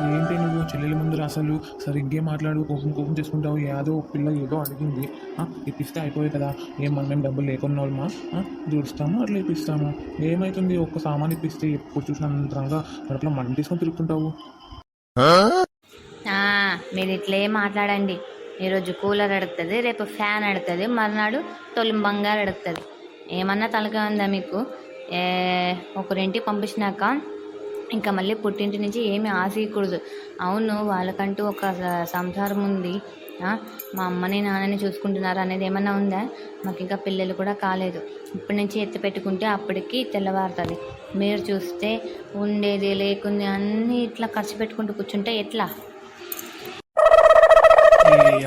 ఏంటి నువ్వు చెల్లెల ముందర అసలు సరిగ్గే మాట్లాడు, కోపం కోపం చేసుకుంటావు. ఏదో పిల్ల ఏదో అడిగింది, ఇప్పిస్తే అయిపోయి కదా. మేము డబ్బులు లేకున్న వాళ్ళమా? దూడుస్తాము అట్లా ఇప్పిస్తాము. ఏమవుతుంది? ఒక్క సామాన్ ఇప్పిస్తే ఎప్పుడు చూసినంతరంగా కడుపులో మంట తీసుకొని తిరుగుతుంటావు. మీరు ఇట్లే మాట్లాడండి. ఈరోజు కూలర్ అడుగుతుంది, రేపు ఫ్యాన్ అడుగుతుంది, మర్నాడు తొలి బంగారు అడుగుతుంది. ఏమన్నా తలకాయ ఉందా మీకు? ఒకరింటికి పంపించినాక ఇంకా మళ్ళీ పుట్టింటి నుంచి ఏమీ ఆశయకూడదు. అవును, వాళ్ళకంటూ ఒక సంసారం ఉంది, మా అమ్మని నాన్నని చూసుకుంటున్నారు అనేది ఏమన్నా ఉందా? మాకు ఇంకా పిల్లలు కూడా కాలేదు. ఇప్పటి నుంచి ఎత్తి పెట్టుకుంటే అప్పటికి తెల్లవారుతుంది. మీరు చూస్తే ఉండేది లేకుంది అన్నీ ఇట్లా ఖర్చు పెట్టుకుంటూ కూర్చుంటే ఎట్లా?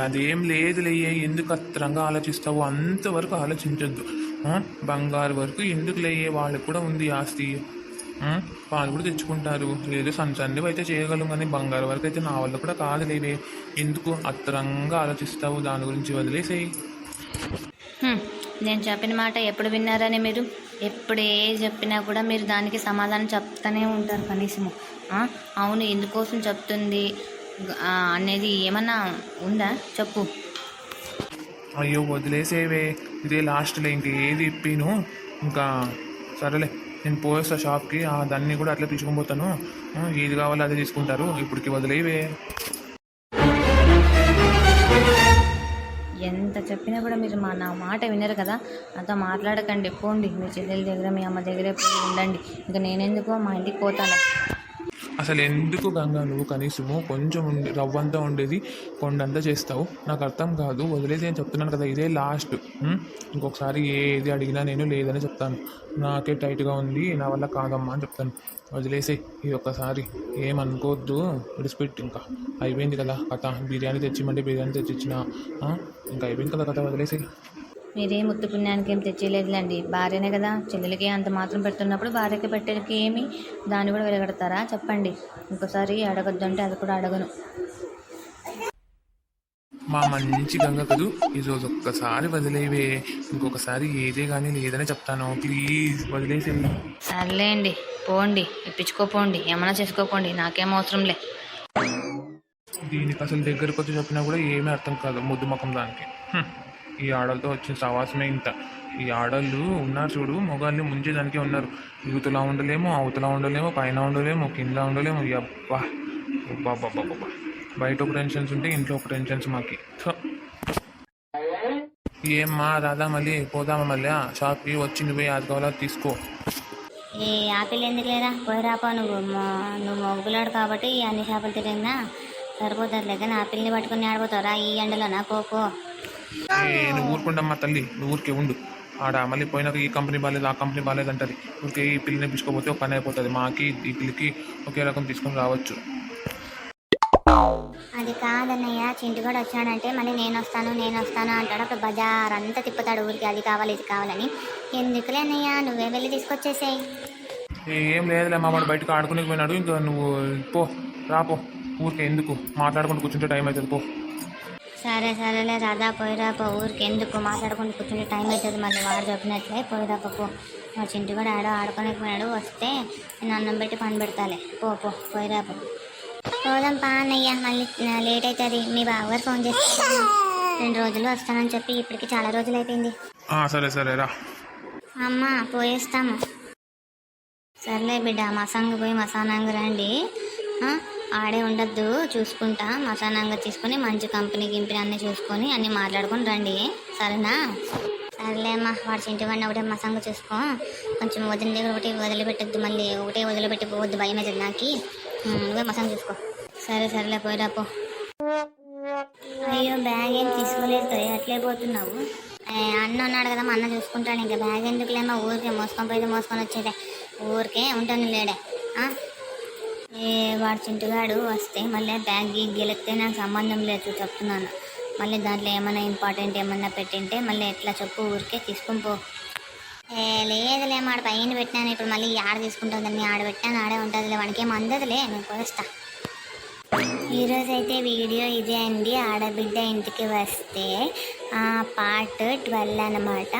అదేం లేదులే, ఎందుకు అత్రంగా ఆలోచిస్తావు? అంతవరకు ఆలోచించొద్దు. బంగారు వరకు ఎందుకు లేయే, వాళ్ళకి కూడా ఉంది ఆస్తి. వాళ్ళు కూడా తెచ్చుకుంటారు. లేదు సంచండివి అయితే చేయగలం, కానీ బంగారు వరకు అయితే నా వల్ల కూడా కాదులేవే. ఎందుకు అత్రంగా ఆలోచిస్తావు? దాని గురించి వదిలేసేయి. నేను చెప్పిన మాట ఎప్పుడు విన్నారని మీరు? ఎప్పుడు ఏ చెప్పినా కూడా మీరు దానికి సమాధానం చెప్తూనే ఉంటారు కనీసము. అవును, ఎందుకోసం చెప్తుంది అనేది ఏమన్నా ఉందా? చెప్పు. అయ్యో వదిలేసేవే, ఇదే లాస్ట్లో ఇంక ఏది ఇప్పిను. ఇంకా సరేలే, నేను పోయేస్తా షాప్కి. దాన్ని కూడా అట్లా తీసుకొని పోతాను. ఏది కావాలో అదే తీసుకుంటారు. ఇప్పటికి వదిలేవే. ఎంత చెప్పినా కూడా మీరు నా మాట వినరు కదా. నాతో మాట్లాడకండి, పోండి. మీ చెల్లెల దగ్గర మీ అమ్మ దగ్గరే పోయి ఉండండి. ఇంకా నేనెందుకో మా ఇంటికి పోతాను. అసలు ఎందుకు గంగా నువ్వు కనీసము కొంచెం రవ్వంతా ఉండేది కొండంతా చేస్తావు? నాకు అర్థం కాదు. వదిలేసి నేను చెప్తున్నాను కదా, ఇదే లాస్ట్. ఇంకొకసారి ఏది అడిగినా నేను లేదని చెప్తాను. నాకే టైట్గా ఉంది, నా వల్ల కాదమ్మా అని చెప్తాను. వదిలేసే ఈ ఒక్కసారి, ఏమనుకోవద్దు. విడిచిపెట్టి ఇంకా అయిపోయింది కదా కథ. బిర్యానీ తెచ్చిమంటే బిర్యానీ తెచ్చిచ్చిన, ఇంకా అయిపోయింది కదా కథ. వదిలేసే. మీరే ముత్తు పుణ్యానికి ఏం తెచ్చేయలేదులేండి. భార్యనే కదా, చెల్లెలకి అంత మాత్రం పెడుతున్నప్పుడు భార్యకి పెట్టేకి ఏమి దాన్ని కూడా వెలగడతారా? చెప్పండి. ఇంకోసారి అడగొద్దు అంటే అది కూడా అడగను. మా మంచి గంగ కదూ, ఈరోజు ఒక్కసారి వదిలేవే. ఇంకొకసారి ఏదే కానీ లేదని చెప్తాను. ప్లీజ్ వదిలేసేయండి. సర్లేండి, పోండి. ఇప్పించుకోపోండి, ఏమన్నా చేసుకోపోండి, నాకేం అవసరంలే. దీనికి అసలు దగ్గరకు వచ్చి చెప్పినా కూడా ఏమీ అర్థం కాదు. ముద్దు ముఖం దానికి. ఈ ఆడలతో వచ్చిన సవాసమే ఇంత. ఈ ఆడళ్ళు ఉన్నారు చూడు, మొగాల్ని ముంచేదానికే ఉన్నారు. యువతలా ఉండలేము, అవతలా ఉండలేము, పైన ఉండలేము, కింద ఉండలేము. అబ్బా అబ్బా, బయట ఒక టెన్షన్స్ ఉంటే ఇంట్లో ఒక టెన్షన్స్ మాకి. ఏమ్మా రాదా, మళ్ళీ పోదామా? మళ్ళీ షాప్కి వచ్చి నువ్వే అది కావాలా తీసుకో. ఏ ఆపిల్ ఎందుకు లేదా? పోయిరాపా. నువ్వు మొగ్గులాడు కాబట్టి అన్ని షాపులు తిరిగినా సరిపోతుంది. కానీ ఆపిల్ని పట్టుకుని ఆడిపోతారా ఈ ఎండలోనా? పోపో. నువ్వు ఊరుకుండమ్మా తల్లి, నువ్వు ఊరికే ఉండు. ఆడ మళ్ళీ పోయినాక ఈ కంపెనీ బాగాలేదు, ఆ కంపెనీ బాగాలేదు అంటది. ఊరికే ఈ పిల్లిని తీసుకోపోతే ఒక పని అయిపోతుంది. మాకి ఈ పిల్లికి ఒకే రకం తీసుకొని రావచ్చు. అది కాదన్నయ్య, చింటుగాడు వచ్చాడంటే మళ్ళీ నేను వస్తాను అంటాడు. అప్పుడు బజార్ అంతా తిప్పుతాడు ఊరికి, అది కావాలి ఇది కావాలని. ఎందుకులే అన్నయ్య, నువ్వే వెళ్ళి తీసుకొచ్చేసేయి. ఏం లేదులే, మా వాడు బయటకు ఆడుకునే పోయినాడు. ఇంకా నువ్వు పో, రాపో. ఊరికే ఎందుకు మాట్లాడుకుంటూ కూర్చుంటే టైం అవుతుంది. పో. సరేలే రాదా, పోయిరాపో. ఊరికి ఎందుకు మాట్లాడుకుంటూ కూర్చుంటే టైం అవుతుంది. మళ్ళీ వాడు చెప్పినట్లే పోయిరాపో. పో. మా చింటుగాడు ఆడుకోలేకపోయినాడు. వస్తే నేను అన్నం పెట్టి పని పెడతాలే. పోయిరాపో. పోదాం పా అన్నయ్య, మళ్ళీ లేట్ అవుతుంది. మీ బావగారు ఫోన్ చేస్తాను, 2 రోజులు వస్తానని చెప్పి ఇప్పటికి చాలా రోజులు అయిపోయింది. సరే రా అమ్మ, పోయేస్తాము. సర్లే బిడ్డ, మసాంగ పోయి మసానంగా రండి. ఆడే ఉండద్దు, చూసుకుంటా. మసానంగా తీసుకొని మంచి కంపెనీ అన్నీ చూసుకొని అన్నీ మాట్లాడుకొని రండి, సరేనా? సర్లే అమ్మ, వాడి చింటివాడిని ఒకటే మసాంగ చూసుకో. కొంచెం వదిన దగ్గర ఒకటి వదిలిపెట్టద్దు, మళ్ళీ ఒకటే వదిలిపెట్టి పోవద్దు, భయం అవుతుంది నాకు. నువ్వే మసాంగ చూసుకో. సరేలే, పోయిరాపో. అయ్యో, బ్యాగ్ ఏం తీసుకోలేదు, అట్లే పోతున్నావు? అన్న ఉన్నాడు కదా, మా అన్న చూసుకుంటాడు. ఇంకా బ్యాగ్ ఎందుకులేమో, ఊరికే మోసుకొని వచ్చేదే. ఊరికే ఉంటాను లేడే. వాడు చింటుగాడు వస్తే మళ్ళీ బ్యాగ్ గెలిస్తే నాకు సంబంధం లేదు, చెప్తున్నాను. మళ్ళీ దాంట్లో ఏమైనా ఇంపార్టెంట్ ఏమన్నా పెట్టింటే మళ్ళీ ఎట్లా చెప్పు, ఊరికే తీసుకొని పో. లేదులే, ఆడ పైన పెట్టినాను. ఇప్పుడు మళ్ళీ ఆడ తీసుకుంటుందని ఆడ పెట్టాను, ఆడే ఉంటుందిలే. వాడికి ఏం అందదులే, నేను పోస్తా. ఈరోజైతే వీడియో ఇదే అండి. ఆడబిడ్డ ఇంటికి వస్తే పార్ట్ 12 అన్నమాట.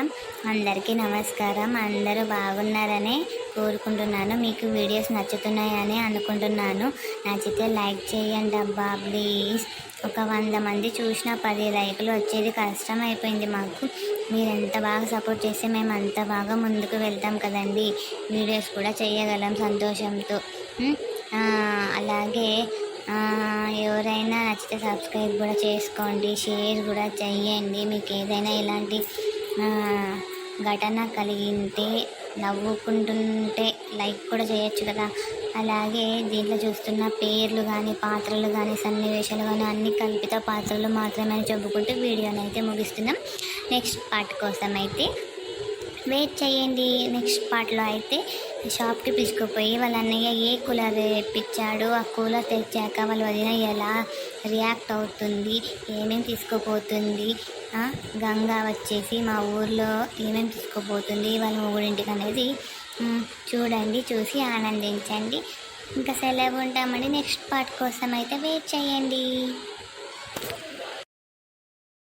అందరికీ నమస్కారం. అందరూ బాగున్నారని కోరుకుంటున్నాను. మీకు వీడియోస్ నచ్చుతున్నాయని అనుకుంటున్నాను. నచ్చితే లైక్ చేయండి అబ్బా ప్లీజ్. ఒక 100 మంది చూసిన 10 లైకులు వచ్చేది కష్టం అయిపోయింది మాకు. మీరు ఎంత బాగా సపోర్ట్ చేస్తే మేము అంత బాగా ముందుకు వెళ్తాం కదండి. వీడియోస్ కూడా చేయగలం సంతోషంతో. అలాగే ఎవరైనా నచ్చితే సబ్స్క్రైబ్ కూడా చేసుకోండి, షేర్ కూడా చెయ్యండి. మీకు ఏదైనా ఇలాంటి ఘటన కలిగింటే నవ్వుకుంటుంటే లైక్ కూడా చేయొచ్చు కదా. అలాగే దీంట్లో చూస్తున్న పేర్లు కానీ పాత్రలు కానీ సన్నివేశాలు కానీ అన్ని కల్పిత పాత్రలు మాత్రమే చెప్పుకుంటూ వీడియోని అయితే ముగిస్తున్నాం. నెక్స్ట్ పార్ట్ కోసం అయితే వెయిట్ చేయండి. నెక్స్ట్ పార్ట్లో అయితే షాప్కి పిలుచుకుపోయి వాళ్ళ అన్నయ్య ఏ కూలర్ తెప్పించాడు, ఆ కూలర్ తెచ్చాక వాళ్ళ వదిన ఎలా రియాక్ట్ అవుతుంది, ఏమేమి తీసుకుపోతుంది, గంగా వచ్చేసి మా ఊర్లో ఏమేమి తీసుకుపోతుంది వాళ్ళ మొగుడింటికి అనేది చూడండి, చూసి ఆనందించండి. ఇంకా సెలవు ఉంటామండి. నెక్స్ట్ పార్ట్ కోసం అయితే వెయిట్ చేయండి.